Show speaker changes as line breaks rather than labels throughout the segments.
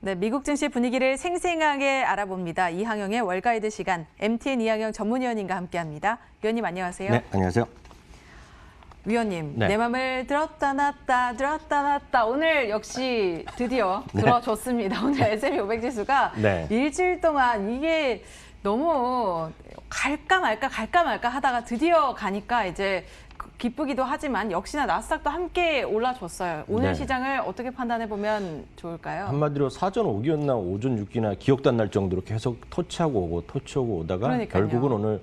네, 미국 증시 분위기를 생생하게 알아봅니다. 이항영의 월가이드 시간, MTN 이항영 전문위원님과 함께합니다. 위원님 안녕하세요.
네, 안녕하세요.
위원님,
네.
내 맘을 들었다 놨다 오늘 역시 드디어 들어줬습니다. 오늘 S&P 500 지수가
네.
일주일 동안 이게 너무 갈까 말까 하다가 드디어 가니까 이제 기쁘기도 하지만 역시나 나스닥도 함께 올라줬어요. 오늘
네.
시장을 어떻게 판단해 보면 좋을까요?
한마디로 사전 5기였나 오전 6기나 기억도 안 날 정도로 계속 터치하고 오다가
그러니까요.
결국은 오늘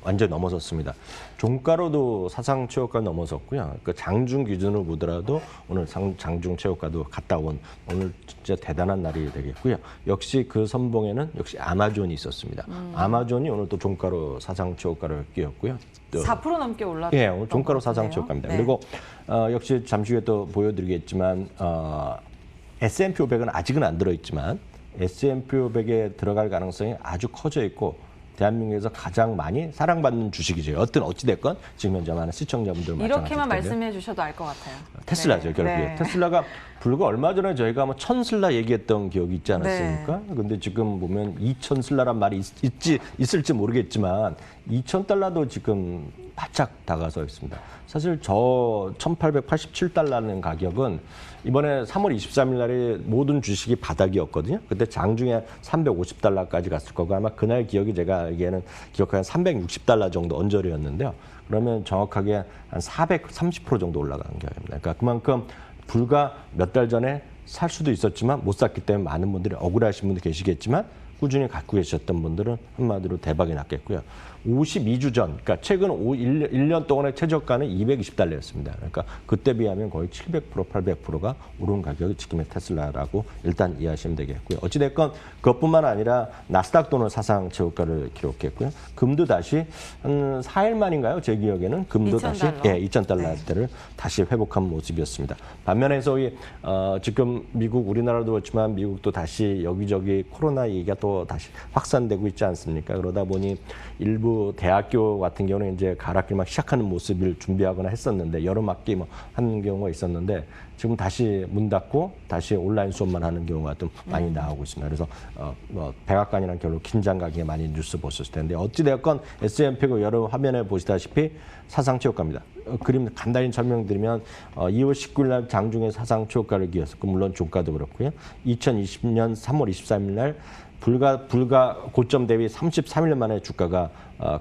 완전히 넘어섰습니다. 종가로도 사상 최고가 넘어섰고요. 그 장중 기준으로 보더라도 오늘 장중 최고가도 갔다 온 오늘 진짜 대단한 날이 되겠고요. 역시 그 선봉에는 역시 아마존이 있었습니다. 아마존이 오늘 또 종가로 사상 최고가를 끼웠고요.
4% 넘게 올랐던
예, 오늘 종가로 사상 최고가입니다.
네.
그리고 역시 잠시 후에 또 보여드리겠지만 S&P 500은 아직은 안 들어있지만 S&P 500에 들어갈 가능성이 아주 커져 있고 대한민국에서 가장 많이 사랑받는 주식이죠. 어찌됐건 지금 현재 많은 시청자분들 마찬가지일
이렇게만
텐데요.
말씀해 주셔도 알 것 같아요.
테슬라죠,
네.
결국에.
네.
테슬라가 불과 얼마 전에 저희가 뭐 1000슬라 얘기했던 기억이 있지 않았습니까? 근데 지금 보면 2000슬라란 말이 있을지 모르겠지만 2000달러도 지금 바짝 다가서 있습니다. 사실 저 1887달러라는 가격은 이번에 3월 23일 날에 모든 주식이 바닥이었거든요. 그때 장중에 350달러까지 갔을 거고 아마 그날 기억이 제가 알기에는 기억하는 360달러 정도 언저리였는데요. 그러면 정확하게 한 430% 정도 올라간 경우입니다. 그러니까 그만큼 불과 몇 달 전에 살 수도 있었지만 못 샀기 때문에 많은 분들이 억울하신 분도 계시겠지만 꾸준히 갖고 계셨던 분들은 한마디로 대박이 났겠고요. 52주 전, 그러니까 최근 1년 동안의 최저가는 220달러였습니다. 그러니까 그때 비하면 거의 700%, 800%가 오른 가격이 지금의 테슬라라고 일단 이해하시면 되겠고요. 어찌됐건 그것뿐만 아니라 나스닥도 오늘 사상 최고가를 기록했고요. 금도 다시 한 4일 만인가요? 제 기억에는 금도 다시 2,000달러대를 다시 회복한 모습이었습니다. 반면에 소위 지금 미국, 우리나라도 그렇지만 미국도 다시 여기저기 코로나 얘기가 또 다시 확산되고 있지 않습니까? 그러다 보니 일부 대학교 같은 경우는 이제 가락길 막 시작하는 모습을 준비하거나 했었는데 여름 학기 뭐 하는 경우가 있었는데 지금 다시 문 닫고 다시 온라인 수업만 하는 경우가 좀 많이 나오고 있습니다. 그래서 뭐 백악관이랑 결국 긴장감이 많이 뉴스 보셨을 텐데 어찌되었건 S&P가 여러 화면에 보시다시피 사상 최고가입니다. 그림 간단히 설명드리면 2월 19일 날 장중에 사상 최고가를 기했었고 물론 종가도 그렇고요. 2020년 3월 23일 날 불과 고점 대비 33일 만에 주가가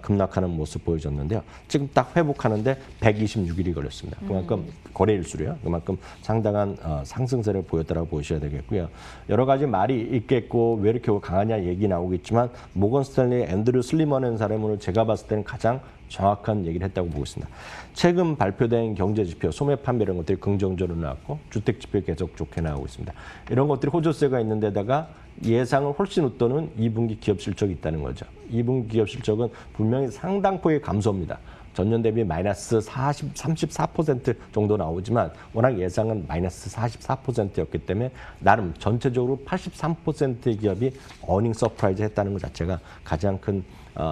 급락하는 모습 보여줬는데요. 지금 딱 회복하는데 126일이 걸렸습니다. 그만큼 거래일수로요. 그만큼 상당한 상승세를 보였다고 보셔야 되겠고요. 여러 가지 말이 있겠고 왜 이렇게 강하냐 얘기 나오겠지만 모건 스탠리 앤드류 슬리먼이라는 사람을 제가 봤을 때는 가장 정확한 얘기를 했다고 보고 있습니다. 최근 발표된 경제지표, 소매 판매 이런 것들이 긍정적으로 나왔고 주택지표 계속 좋게 나오고 있습니다. 이런 것들이 호조세가 있는 데다가 예상을 훨씬 웃도는 2분기 기업 실적이 있다는 거죠. 2분기 기업 실적은 분명히 상당폭의 감소입니다. 전년 대비 마이너스 34% 정도 나오지만 워낙 예상은 마이너스 44%였기 때문에 나름 전체적으로 83%의 기업이 어닝 서프라이즈 했다는 것 자체가 가장 큰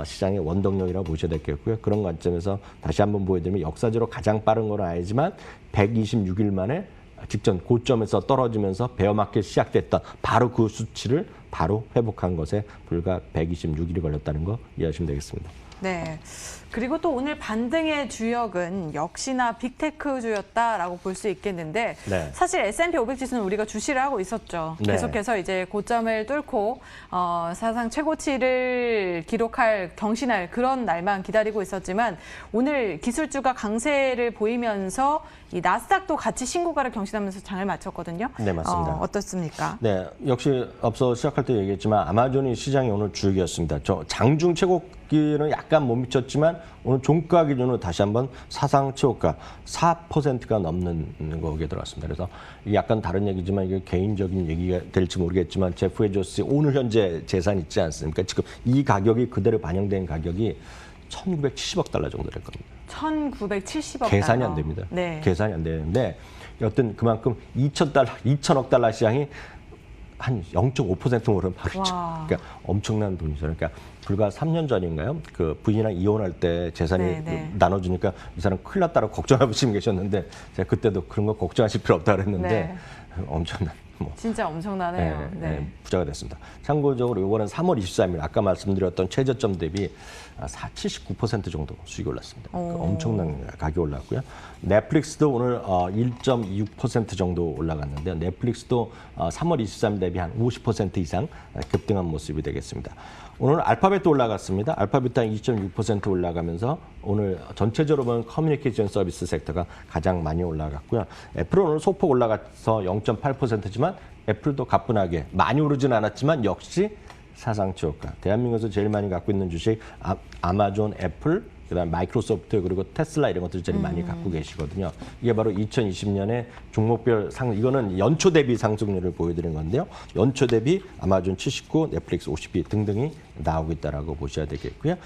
시장의 원동력이라고 보셔야 되겠고요. 그런 관점에서 다시 한번 보여드리면 역사적으로 가장 빠른 건 아니지만 126일 만에 직전 고점에서 떨어지면서 베어마켓 시작됐던 바로 그 수치를 바로 회복한 것에 불과 126일이 걸렸다는 거 이해하시면 되겠습니다.
네. 그리고 또 오늘 반등의 주역은 역시나 빅테크주였다라고 볼 수 있겠는데
네.
사실 S&P 500 지수는 우리가 주시를 하고 있었죠.
네.
계속해서 이제 고점을 뚫고 사상 최고치를 경신할 그런 날만 기다리고 있었지만 오늘 기술주가 강세를 보이면서 이 나스닥도 같이 신고가를 경신하면서 장을 마쳤거든요.
네, 맞습니다.
어떻습니까?
네, 역시 앞서 시작할 때 얘기했지만 아마존이 시장이 오늘 주역이었습니다. 장중 최고기는 약간 못 미쳤지만 오늘 종가 기준으로 다시 한번 사상 최고가 4%가 넘는 거기에 들어갔습니다. 그래서 이게 약간 다른 얘기지만 이게 개인적인 얘기가 될지 모르겠지만 제프 베조스 오늘 현재 재산 있지 않습니까? 지금 이 가격이 그대로 반영된 가격이 1970억 달러 정도 될 겁니다.
1970억
계산이 안 됩니다.
네.
계산이 안 되는데 여튼 그만큼 2,000억 달러 시장이 한 0.5% 오른 바로 그러니까 엄청난 돈이죠. 그러니까 불과 3년 전인가요? 그 부인이랑 이혼할 때 재산이 나눠주니까 이 사람 큰일 났다고 걱정하시는 계셨는데 제가 그때도 그런 거 걱정하실 필요 없다 그랬는데 엄청난 뭐.
진짜 엄청나네요. 네.
부자가 됐습니다. 참고적으로 이거는 3월 23일 아까 말씀드렸던 최저점 대비 79% 정도 수익이 올랐습니다. 엄청난 가격이 올랐고요. 넷플릭스도 오늘 1.26% 정도 올라갔는데요. 넷플릭스도 3월 23일 대비 한 50% 이상 급등한 모습이 되겠습니다. 오늘 알파벳도 올라갔습니다. 알파벳 한 2.6% 올라가면서 오늘 전체적으로 보면 커뮤니케이션 서비스 섹터가 가장 많이 올라갔고요. 애플은 오늘 소폭 올라가서 0.8%지만 애플도 가뿐하게 많이 오르진 않았지만 역시 사상 최고가. 대한민국에서 제일 많이 갖고 있는 주식 아마존, 애플, 그다음 마이크로소프트 그리고 테슬라 이런 것들 제일 많이 갖고 계시거든요. 이게 바로 2020년에 종목별 이거는 연초 대비 상승률을 보여드린 건데요. 연초 대비 아마존 79, 넷플릭스 52 등등이 나오고 있다라고 보셔야 되겠고요.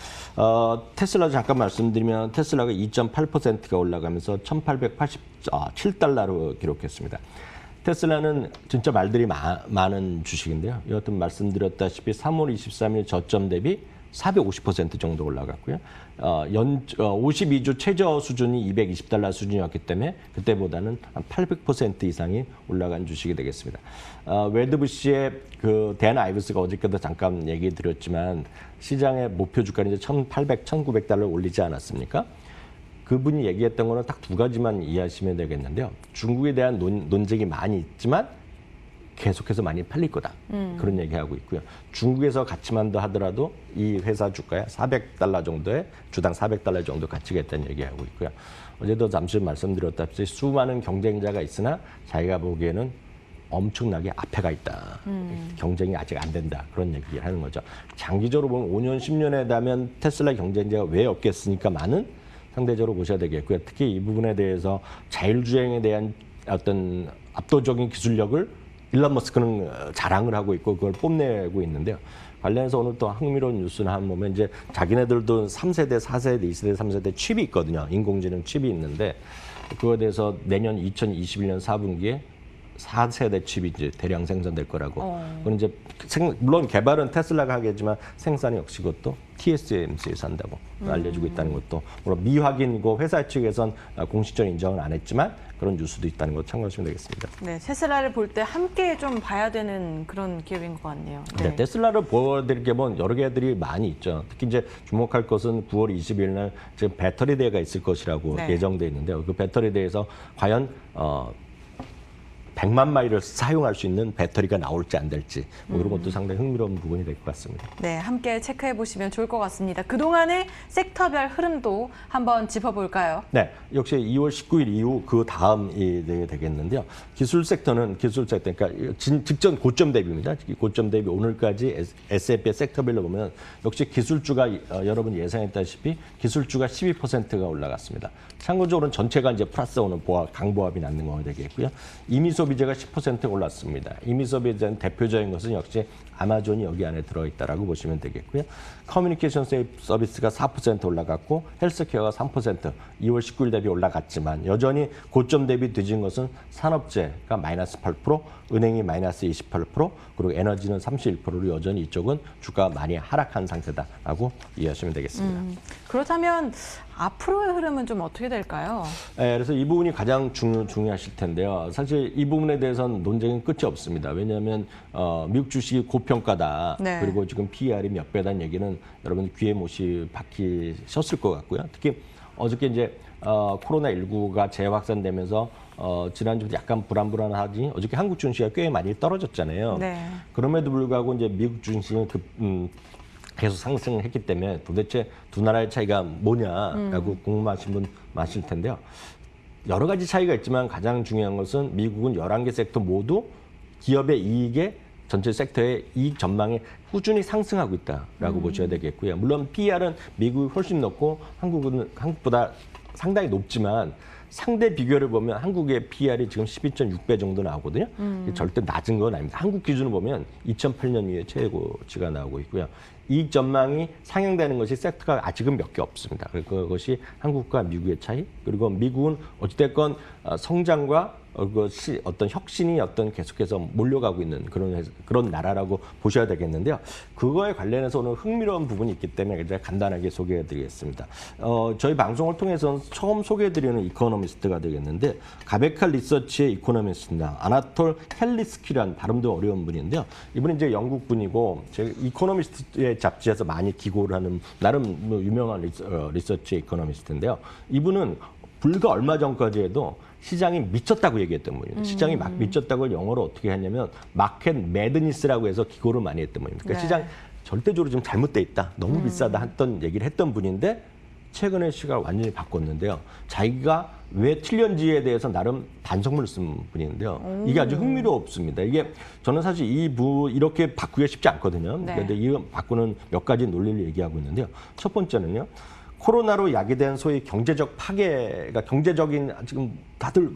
테슬라 잠깐 말씀드리면 테슬라가 2.8%가 올라가면서 1,887달러로 기록했습니다. 테슬라는 진짜 말들이 많은 주식인데요. 여하튼 말씀드렸다시피 3월 23일 저점 대비 450% 정도 올라갔고요. 52주 최저 수준이 220달러 수준이었기 때문에 그때보다는 한 800% 이상이 올라간 주식이 되겠습니다. 웨드부시의 그 댄 아이브스가 어저께도 잠깐 얘기 드렸지만 시장의 목표 주가는 이제 1,800, 1,900달러 올리지 않았습니까? 그분이 얘기했던 거는 딱 두 가지만 이해하시면 되겠는데요. 중국에 대한 논쟁이 많이 있지만 계속해서 많이 팔릴 거다. 그런 얘기하고 있고요. 중국에서 가치만도 하더라도 이 회사 주가에 400달러 정도의 주당 400달러 정도 가치가 있다는 얘기하고 있고요. 어제도 잠시 말씀드렸다시피 수많은 경쟁자가 있으나 자기가 보기에는 엄청나게 앞에 가 있다. 경쟁이 아직 안 된다. 그런 얘기를 하는 거죠. 장기적으로 보면 5년, 10년에 되면 테슬라 경쟁자가 왜 없겠습니까? 많은 상대적으로 보셔야 되겠고요. 특히 이 부분에 대해서 자율주행에 대한 어떤 압도적인 기술력을 일론 머스크는 자랑을 하고 있고 그걸 뽐내고 있는데요. 관련해서 오늘 또 흥미로운 뉴스를 한번 보면 이제 자기네들도 3세대, 4세대, 2세대, 3세대 칩이 있거든요. 인공지능 칩이 있는데 그거에 대해서 내년 2021년 4분기에 4세대 칩이 이제 대량 생산될 거라고. 그건 이제 물론 개발은 테슬라가 하겠지만 생산이 역시 그것도 TSMC에서 한다고 알려주고 있다는 것도 물론 미확인이고 회사 측에선 공식적인 인정은 안 했지만 그런 뉴스도 있다는 것 참고하시면 되겠습니다.
네, 테슬라를 볼 때 함께 좀 봐야 되는 그런 기업인 것 같네요.
네, 테슬라를 보여드릴 게 뭐 여러 개들이 많이 있죠. 특히 이제 주목할 것은 9월 20일 날 지금 배터리 대회가 있을 것이라고 예정돼 있는데요. 그 배터리 대회에서 과연 100만 마일을 사용할 수 있는 배터리가 나올지 안 될지 뭐 이런 것도 상당히 흥미로운 부분이 될 것 같습니다.
네, 함께 체크해 보시면 좋을 것 같습니다. 그동안의 섹터별 흐름도 한번 짚어볼까요?
네, 역시 2월 19일 이후 그 다음이 되겠는데요. 기술 섹터는 그러니까 직전 고점 대비입니다. 고점 대비 오늘까지 S&P 섹터별로 보면 역시 기술주가 여러분이 예상했다시피 기술주가 12%가 올라갔습니다. 참고적으로는 전체가 이제 플러스 오는 강보합이 낳는 거 되겠고요. 이미소비재가 10% 올랐습니다. 이미소비재는 대표적인 것은 역시 아마존이 여기 안에 들어있다라고 보시면 되겠고요. 커뮤니케이션 서비스가 4% 올라갔고 헬스케어가 3% 2월 19일 대비 올라갔지만 여전히 고점 대비 뒤진 것은 산업재가 마이너스 8%, 은행이 마이너스 28%, 그리고 에너지는 31%로 여전히 이쪽은 주가가 많이 하락한 상태다라고 이해하시면 되겠습니다.
그렇다면 앞으로의 흐름은 좀 어떻게 될까요?
네, 그래서 이 부분이 가장 중요하실 텐데요. 사실 이 부분에 대해서는 논쟁은 끝이 없습니다. 왜냐하면 미국 주식이 고평가다.
네.
그리고 지금 PER이 몇 배다는 얘기는 여러분 귀에 못이 박히셨을 것 같고요. 특히 어저께 이제 코로나19가 재확산되면서 지난주부터 약간 불안하더니 어저께 한국 증시가 꽤 많이 떨어졌잖아요.
네.
그럼에도 불구하고 이제 미국 증시는 계속 상승을 했기 때문에 도대체 두 나라의 차이가 뭐냐라고 궁금하신 분 많으실 텐데요. 여러 가지 차이가 있지만 가장 중요한 것은 미국은 11개 섹터 모두 기업의 이익에 전체 섹터의 이익 전망이 꾸준히 상승하고 있다라고 보셔야 되겠고요. 물론 PER은 미국이 훨씬 높고 한국보다 상당히 높지만 상대 비교를 보면 한국의 PER이 지금 12.6배 정도 나오거든요. 절대 낮은 건 아닙니다. 한국 기준으로 보면 2008년 이후에 최고치가 나오고 있고요. 이익 전망이 상향되는 것이 섹터가 아직은 몇 개 없습니다. 그것이 한국과 미국의 차이. 그리고 미국은 어찌됐건 성장과 그것이 어떤 혁신이 계속해서 몰려가고 있는 그런 나라라고 보셔야 되겠는데요. 그거에 관련해서 오늘 흥미로운 부분이 있기 때문에 이제 간단하게 소개해드리겠습니다. 저희 방송을 통해서 처음 소개해드리는 이코노미스트가 되겠는데 가베칼 리서치의 이코노미스트입니다. 아나톨 헬리스키라는 발음도 어려운 분인데요. 이분은 이제 영국 분이고 제 이코노미스트의 잡지에서 많이 기고를 하는 나름 유명한 리서치 이코노미스트인데요. 이분은 불과 얼마 전까지 해도 시장이 미쳤다고 얘기했던 분입니다. 시장이 막 미쳤다고 영어로 어떻게 했냐면 마켓 매드니스라고 해서 기고를 많이 했던 분입니다. 그러니까 시장 절대적으로 좀 잘못돼 있다. 너무 비싸다 했던 얘기를 했던 분인데 최근에 시각을 완전히 바꿨는데요. 자기가 왜 틀렸지에 대해서 나름 반성문을 쓴 분인데요. 이게 아주 흥미롭습니다. 이게 저는 사실 이렇게 바꾸기가 쉽지 않거든요. 그런데 이 바꾸는 몇 가지 논리를 얘기하고 있는데요. 첫 번째는요. 코로나로 야기된 소위 경제적 파괴가 경제적인 지금 다들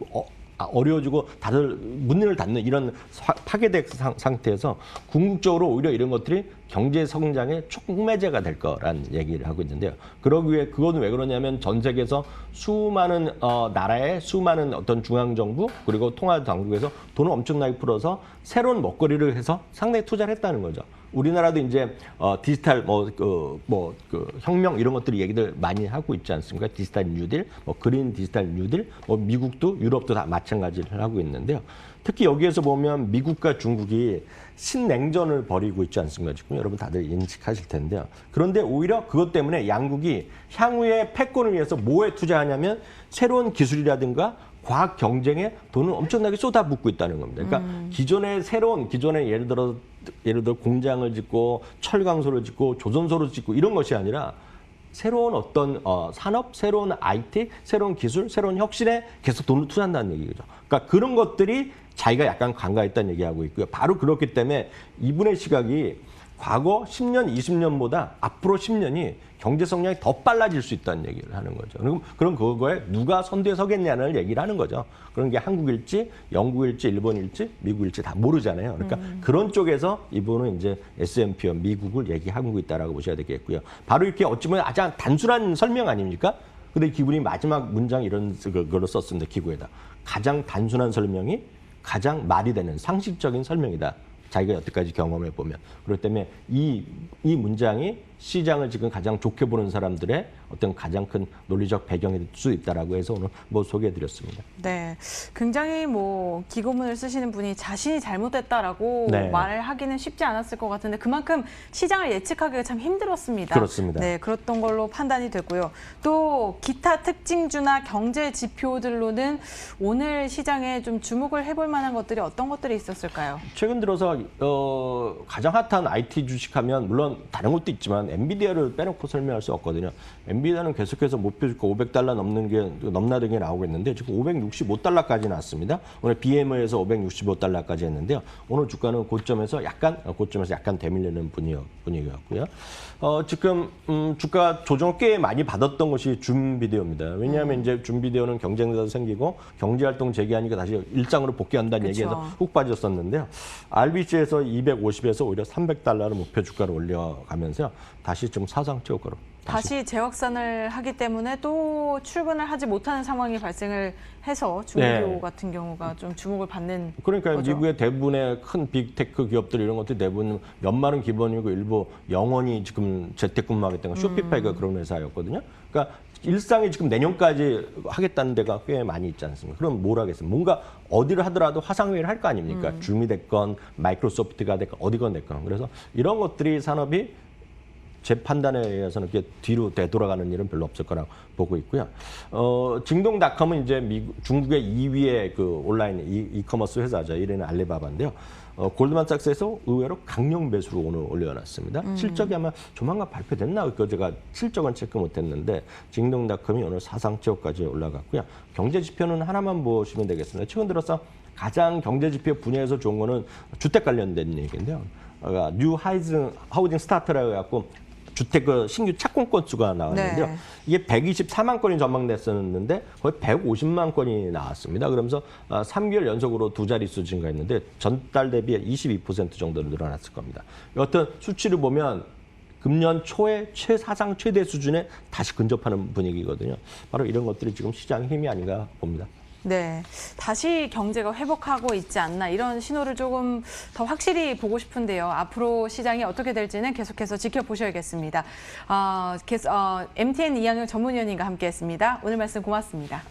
어려워지고 다들 문을 닫는 이런 파괴된 상태에서 궁극적으로 오히려 이런 것들이 경제 성장의 촉매제가 될 거란 얘기를 하고 있는데요. 그러기 위해 그건 왜 그러냐면 전 세계에서 수많은 나라의 수많은 어떤 중앙정부 그리고 통화당국에서 돈을 엄청나게 풀어서 새로운 먹거리를 해서 상당히 투자를 했다는 거죠. 우리나라도 이제 디지털 혁명 이런 것들이 얘기들 많이 하고 있지 않습니까? 디지털 뉴딜, 그린 디지털 뉴딜, 미국도 유럽도 다 마찬가지를 하고 있는데요. 특히 여기에서 보면 미국과 중국이 신냉전을 벌이고 있지 않습니까? 지금 여러분 다들 인식하실 텐데요. 그런데 오히려 그것 때문에 양국이 향후의 패권을 위해서 뭐에 투자하냐면 새로운 기술이라든가 과학 경쟁에 돈을 엄청나게 쏟아붓고 있다는 겁니다. 그러니까 기존에 예를 들어 공장을 짓고 철강소를 짓고 조선소를 짓고 이런 것이 아니라 새로운 어떤 산업, 새로운 IT, 새로운 기술, 새로운 혁신에 계속 돈을 투자한다는 얘기죠. 그러니까 그런 것들이 자기가 약간 간과했다는 얘기하고 있고요. 바로 그렇기 때문에 이분의 시각이 과거 10년, 20년보다 앞으로 10년이 경제 성장이 더 빨라질 수 있다는 얘기를 하는 거죠. 그럼 그거에 누가 선두에 서겠냐는 얘기를 하는 거죠. 그런 게 한국일지, 영국일지, 일본일지, 미국일지 다 모르잖아요. 그러니까 그런 쪽에서 이분은 이제 S&P와 미국을 얘기하고 있다라고 보셔야 되겠고요. 바로 이렇게 어찌 보면 아주 단순한 설명 아닙니까? 근데 기분이 마지막 문장 이런 걸로 썼습니다. 기구에다. 가장 단순한 설명이 가장 말이 되는 상식적인 설명이다. 자기가 여태까지 경험해 보면. 그렇기 때문에 이 문장이 시장을 지금 가장 좋게 보는 사람들의 어떤 가장 큰 논리적 배경이 될 수 있다라고 해서 오늘 소개해드렸습니다.
네, 굉장히 기고문을 쓰시는 분이 자신이 잘못됐다라고 말을 하기는 쉽지 않았을 것 같은데 그만큼 시장을 예측하기가 참 힘들었습니다.
그렇습니다.
네, 그랬던 걸로 판단이 되고요. 또 기타 특징주나 경제 지표들로는 오늘 시장에 좀 주목을 해볼 만한 것들이 어떤 것들이 있었을까요?
최근 들어서 가장 핫한 IT 주식하면 물론 다른 것도 있지만 엔비디아를 빼놓고 설명할 수 없거든요. 엔비디아는 계속해서 목표 주가 $500 넘나든 게 나오고 있는데 지금 $565까지 나왔습니다. 오늘 BM에서 $565까지 했는데요. 오늘 주가는 고점에서 약간 되밀리는 분위기였고요. 지금 주가 조정 꽤 많이 받았던 것이 줌비디오입니다. 왜냐하면 이제 줌비디오는 경쟁자도 생기고 경제활동 재개하니까 다시 일상으로 복귀한다는 얘기에서 훅 빠졌었는데요. RBC에서 250에서 오히려 $300를 목표 주가를 올려가면서 다시 좀 사상 최고가로
다시 재확산을 하기 때문에 또 출근을 하지 못하는 상황이 발생을 해서 줌비디오 같은 경우가 좀 주목을 받는
그러니까
거죠.
미국의 대부분의 큰 빅테크 기업들 이런 것들이 대부분 연말은 기본이고 일부 영원히 지금 재택근무하겠다는 쇼피파이가 그런 회사였거든요. 그러니까 일상이 지금 내년까지 하겠다는 데가 꽤 많이 있지 않습니까? 그럼 뭘 하겠습니까? 뭔가 어디를 하더라도 화상회의를 할 거 아닙니까? 줌이 됐건 마이크로소프트가 됐건 어디건 됐건. 그래서 이런 것들이 산업이 제 판단에 의해서는 이렇게 뒤로 되돌아가는 일은 별로 없을 거라고 보고 있고요. 징동닷컴은 이제 중국의 2위의 그 온라인 이커머스 회사죠. 1위는 알리바바인데요. 골드만삭스에서 의외로 강력 매수로 오늘 올려놨습니다. 실적이 아마 조만간 발표됐나? 그거 제가 실적은 체크 못했는데 징동닷컴이 오늘 사상 최고까지 올라갔고요. 경제 지표는 하나만 보시면 되겠습니다. 최근 들어서 가장 경제 지표 분야에서 좋은 거는 주택 관련된 얘기인데요. 뉴 하우징 스타트라고 해갖고 주택 신규 착공 건수가 나왔는데요. 이게 124만 건이 전망됐었는데 거의 150만 건이 나왔습니다. 그러면서 3개월 연속으로 두 자릿수 증가했는데 전달 대비 22% 정도로 늘어났을 겁니다. 어떤 수치를 보면 금년 초에 사상 최대 수준에 다시 근접하는 분위기거든요. 바로 이런 것들이 지금 시장 힘이 아닌가 봅니다.
네, 다시 경제가 회복하고 있지 않나 이런 신호를 조금 더 확실히 보고 싶은데요. 앞으로 시장이 어떻게 될지는 계속해서 지켜보셔야겠습니다. MTN 이양혁 전문위원님과 함께했습니다. 오늘 말씀 고맙습니다.